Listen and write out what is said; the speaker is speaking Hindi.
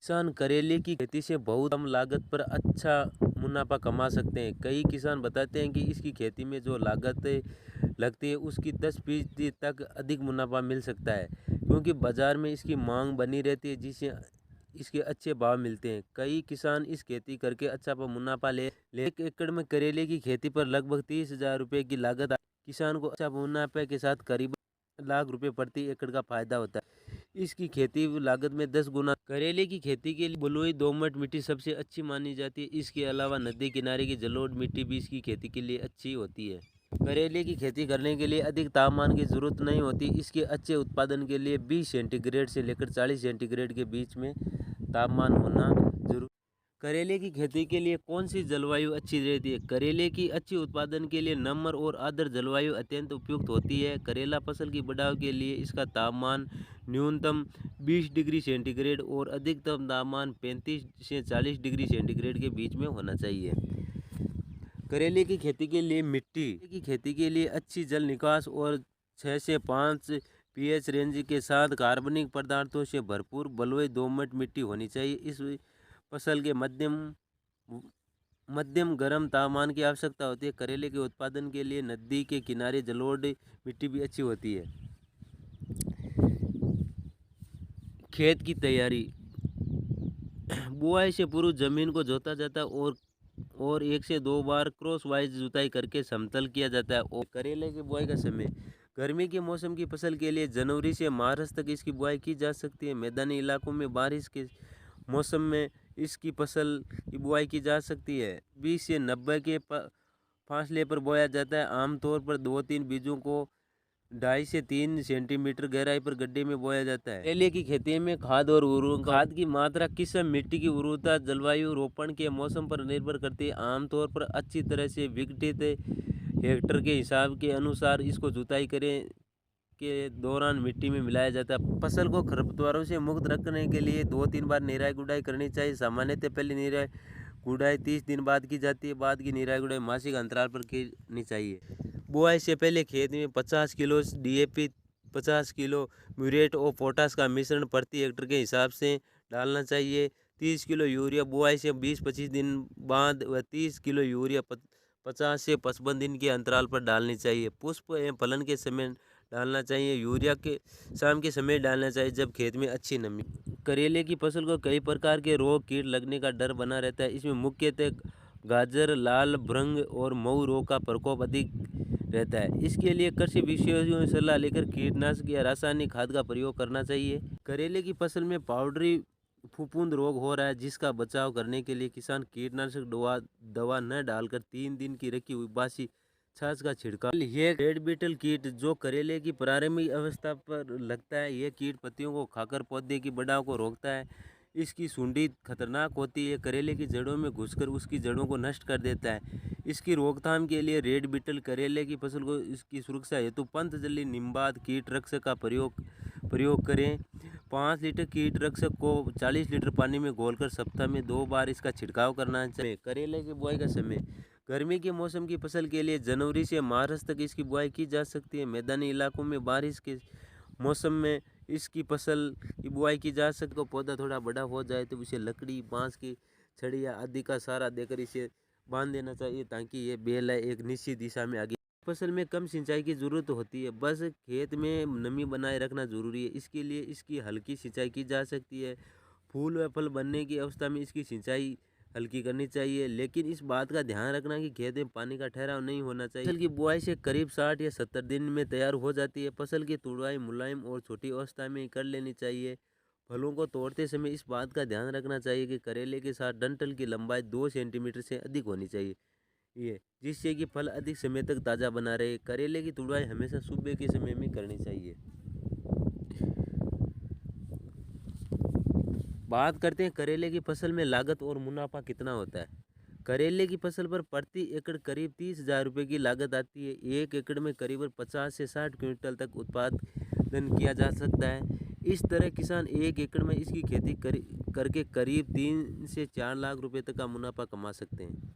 किसान करेले की खेती से बहुत कम लागत पर अच्छा मुनाफा कमा सकते हैं। कई किसान बताते हैं कि इसकी खेती में जो लागत लगती है उसकी 10% तक अधिक मुनाफा मिल सकता है, क्योंकि बाजार में इसकी मांग बनी रहती है जिससे इसके अच्छे भाव मिलते हैं। कई किसान इस खेती करके अच्छा मुनाफा ले 1 एकड़ में करेले की खेती पर लगभग 30,000 रुपये की लागत किसान को अच्छा मुनाफे के साथ करीब लाख रुपए प्रति एकड़ का फायदा होता है। इसकी खेती लागत में 10 गुना। करेले की खेती के लिए बलुई दोमट मिट्टी सबसे अच्छी मानी जाती है। इसके अलावा नदी किनारे की जलोढ़ मिट्टी भी इसकी खेती के लिए अच्छी होती है। करेले की खेती करने के लिए अधिक तापमान की जरूरत नहीं होती। इसके अच्छे उत्पादन के लिए 20 सेंटीग्रेड से लेकर 40 सेंटीग्रेड के बीच में तापमान होना जरूर। करेले की खेती के लिए कौन सी जलवायु अच्छी रहती है? करेले की अच्छी उत्पादन के लिए नम्र और आर्द्र जलवायु अत्यंत उपयुक्त होती है। करेला फसल की बढ़ाव के लिए इसका तापमान न्यूनतम 20 डिग्री सेंटीग्रेड और अधिकतम तापमान 35 से 40 डिग्री सेंटीग्रेड के बीच में होना चाहिए। करेले की खेती के लिए मिट्टी की खेती के लिए अच्छी जल निकास और 6 से 5 पीएच रेंज के साथ कार्बनिक पदार्थों से भरपूर बलुई दोमट मिट्टी होनी चाहिए। इस फसल के मध्यम गर्म तापमान की आवश्यकता होती है। करेले के उत्पादन के लिए नदी के किनारे जलोढ़ मिट्टी भी अच्छी होती है। खेत की तैयारी बुआई से पूर्व जमीन को जोता जाता है और 1 से 2 बार क्रॉस वाइज जुताई करके समतल किया जाता है। और करेले की बुआई का समय गर्मी के मौसम की फसल के लिए जनवरी से मार्च तक इसकी बुआई की जा सकती है। मैदानी इलाकों में बारिश के मौसम में इसकी फसल की बुआई की जा सकती है। 20 से 90 के फासले पर बोया जाता है। आमतौर पर 2-3 बीजों को 2.5 से 3 सेंटीमीटर गहराई पर गड्ढे में बोया जाता है। केले की खेती में खाद और उर्वरक खाद की मात्रा किस्म मिट्टी की उर्वरता जलवायु रोपण के मौसम पर निर्भर करती है। आमतौर पर अच्छी तरह से विघटित हेक्टर के हिसाब के अनुसार इसको जुताई करें के दौरान मिट्टी में मिलाया जाता है। फसल को खरपतवारों से मुक्त रखने के लिए 2-3 बार निराई गुड़ाई करनी चाहिए। सामान्यतः पहली निराई गुड़ाई 30 दिन बाद की जाती है। बाद की निराई गुड़ाई मासिक अंतराल पर करनी चाहिए। बुआई से पहले खेत में 50 किलो डीएपी, 50 किलो म्यूरेट और पोटास का मिश्रण प्रति हेक्टर के हिसाब से डालना चाहिए। 30 किलो यूरिया बुआई से 20-25 दिन बाद व 30 किलो यूरिया 50 से 55 दिन के अंतराल पर डालनी चाहिए। पुष्प एवं फलन के समय डालना चाहिए। यूरिया के शाम के समय डालना चाहिए जब खेत में अच्छी नमी। करेले की फसल को कई प्रकार के रोग कीट लगने का डर बना रहता है। इसमें मुख्यतः गाजर, लाल भृंग और मऊ रोग का प्रकोप अधिक रहता है। इसके लिए कृषि विशेषज्ञों से सलाह लेकर कीटनाशक या रासायनिक खाद का प्रयोग करना चाहिए। करेले की फसल में पाउडरी फफूंद रोग हो रहा है, जिसका बचाव करने के लिए किसान कीटनाशक दवा न डालकर 3 दिन की रखी हुई बासी छाछ का छिड़काव। यह रेड बीटल कीट जो करेले की प्रारंभिक अवस्था पर लगता है। यह कीट पत्तियों को खाकर पौधे की बढ़ाव को रोकता है। इसकी सूंडी खतरनाक होती है, करेले की जड़ों में घुसकर उसकी जड़ों को नष्ट कर देता है। इसकी रोकथाम के लिए रेड बीटल करेले की फसल को इसकी सुरक्षा हेतु पतंजलि निंबाद कीटरक्षक का प्रयोग करें। 5 लीटर कीटरक्षक को 40 लीटर पानी में घोलकर सप्ताह में 2 बार इसका छिड़काव करना चाहिए। करेले की बुआई का समय गर्मी के मौसम की फसल के लिए जनवरी से मार्च तक इसकी बुआई की जा सकती है। मैदानी इलाकों में बारिश के मौसम में इसकी फसल की बुआई की जा सकती है। पौधा थोड़ा बड़ा हो जाए तो इसे लकड़ी, बांस की छड़ी या आदि का सहारा देकर इसे बांध देना चाहिए ताकि ये बेल है एक निश्चित दिशा में आगे। फसल में कम सिंचाई की जरूरत होती है, बस खेत में नमी बनाए रखना जरूरी है। इसके लिए इसकी हल्की सिंचाई की जा सकती है। फूल व फल बनने की अवस्था में इसकी सिंचाई हल्की करनी चाहिए, लेकिन इस बात का ध्यान रखना कि खेत में पानी का ठहराव नहीं होना चाहिए। फसल की बुआई से करीब 60 या 70 दिन में तैयार हो जाती है। फसल की तुड़ाई मुलायम और छोटी अवस्था में कर लेनी चाहिए। फलों को तोड़ते समय इस बात का ध्यान रखना चाहिए कि करेले के साथ डंठल की लंबाई 2 सेंटीमीटर से अधिक होनी चाहिए, ये जिससे कि फल अधिक समय तक ताज़ा बना रहे। करेले की तुड़ाई हमेशा सुबह के समय में करनी चाहिए। बात करते हैं करेले की फसल में लागत और मुनाफा कितना होता है। करेले की फसल पर प्रति एकड़ करीब 30,000 रुपये की लागत आती है। 1 एकड़ में करीब 50 से 60 क्विंटल तक उत्पादन किया जा सकता है। इस तरह किसान 1 एकड़ में इसकी खेती करके करीब 3 से 4 लाख रुपए तक का मुनाफा कमा सकते हैं।